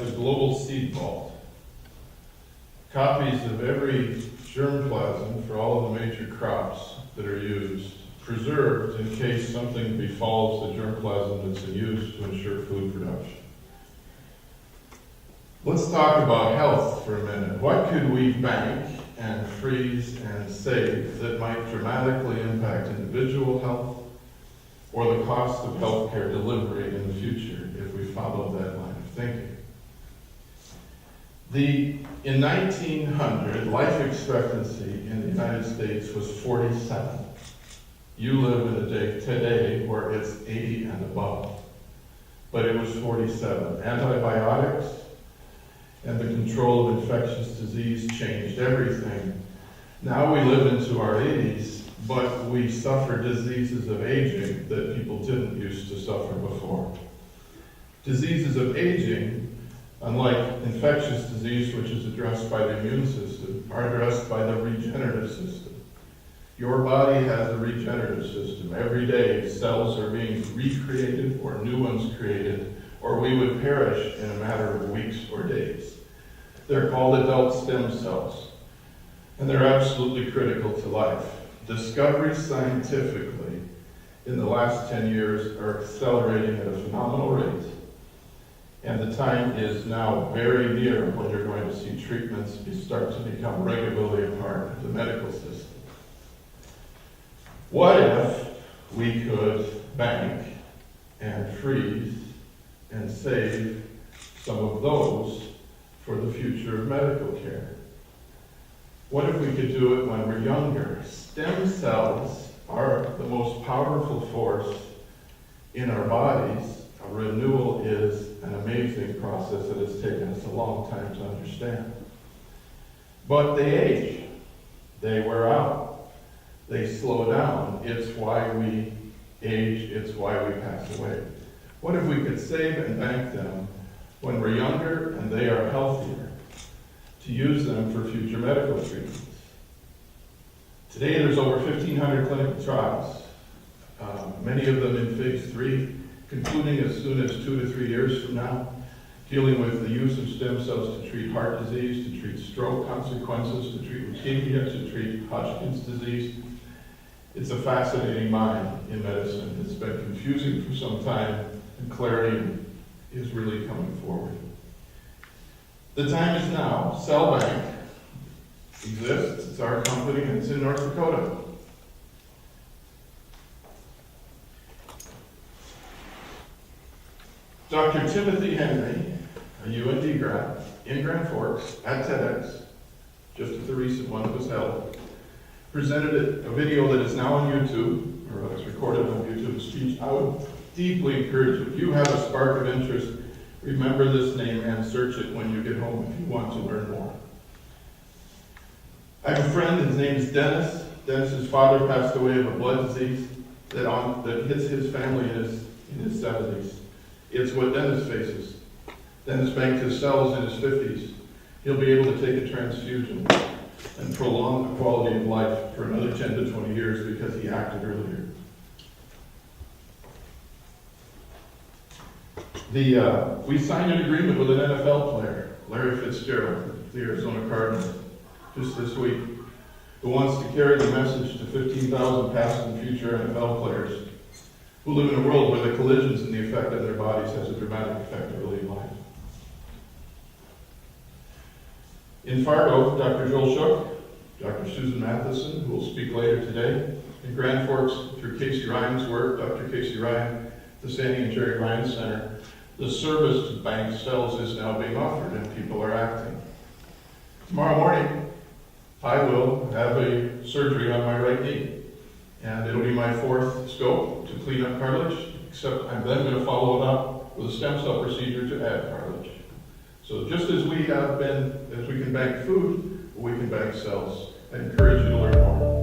have the global seed vault. Copies of every germplasm for all of the major crops that are used, preserved in case something befalls the germplasm that's used to ensure food production. Let's talk about health for a minute. What could we bank and freeze and save that might dramatically impact individual health or the cost of healthcare delivery in the future if we follow that line of thinking? In 1900, life expectancy in the United States was 47. You live in a day today where it's 80 and above, but it was 47. Antibiotics and the control of infectious disease changed everything. Now we live into our 80s, but we suffer diseases of aging that people didn't used to suffer before. Diseases of aging, unlike infectious disease, which is addressed by the immune system, are addressed by the regenerative system. Your body has a regenerative system. Every day, cells are being recreated or new ones created, or we would perish in a matter of weeks or days. They're called adult stem cells, and they're absolutely critical to life. Discoveries scientifically in the last 10 years are accelerating at a phenomenal rate, and the time is now very near when you're going to see treatments start to become regularly a part of the medical system. What if we could bank and freeze and save some of those for the future of medical care? What if we could do it when we're younger? Stem cells are the most powerful force in our bodies. A renewal is an amazing process that has taken us a long time to understand. But they age. They wear out. They slow down. It's why we age. It's why we pass away. What if we could save and bank them when we're younger and they are healthier, to use them for future medical treatments? Today there's over 1,500 clinical trials, many of them in phase 3, concluding as soon as 2 to 3 years from now, dealing with the use of stem cells to treat heart disease, to treat stroke consequences, to treat leukemia, to treat Hodgkin's disease. It's a fascinating mind in medicine. It's been confusing for some time, and clarity is really coming forward. The time is now. Cell Bank exists. It's our company, and it's in North Dakota. Dr. Timothy Henry, a UND grad, in Grand Forks, at TEDx, just at the recent one that was held, presented a video that is now on YouTube, or it's recorded on YouTube, a speech. I would deeply encourage you, if you have a spark of interest, remember this name and search it when you get home if you want to learn more. I have a friend, his name is Dennis. Dennis's father passed away of a blood disease that hits his family in his 70s. It's what Dennis faces. Dennis banked his cells in his 50s. He'll be able to take a transfusion and prolong the quality of life for another 10 to 20 years because he acted earlier. We signed an agreement with an NFL player, Larry Fitzgerald, the Arizona Cardinals, just this week, who wants to carry the message to 15,000 past and future NFL players who live in a world where the collisions and the effect on their bodies has a dramatic effect early in life. In Fargo, Dr. Joel Shook, Dr. Susan Matheson, who will speak later today. In Grand Forks, through Casey Ryan's work, Dr. Casey Ryan, the Sandy and Jerry Ryan Center, the service to bank cells is now being offered and people are acting. Tomorrow morning, I will have a surgery on my right knee, and it'll be my 4th scope to clean up cartilage, except I'm then going to follow it up with a stem cell procedure to add cartilage. So just as we can bank food, we can bank cells. I encourage you to learn more.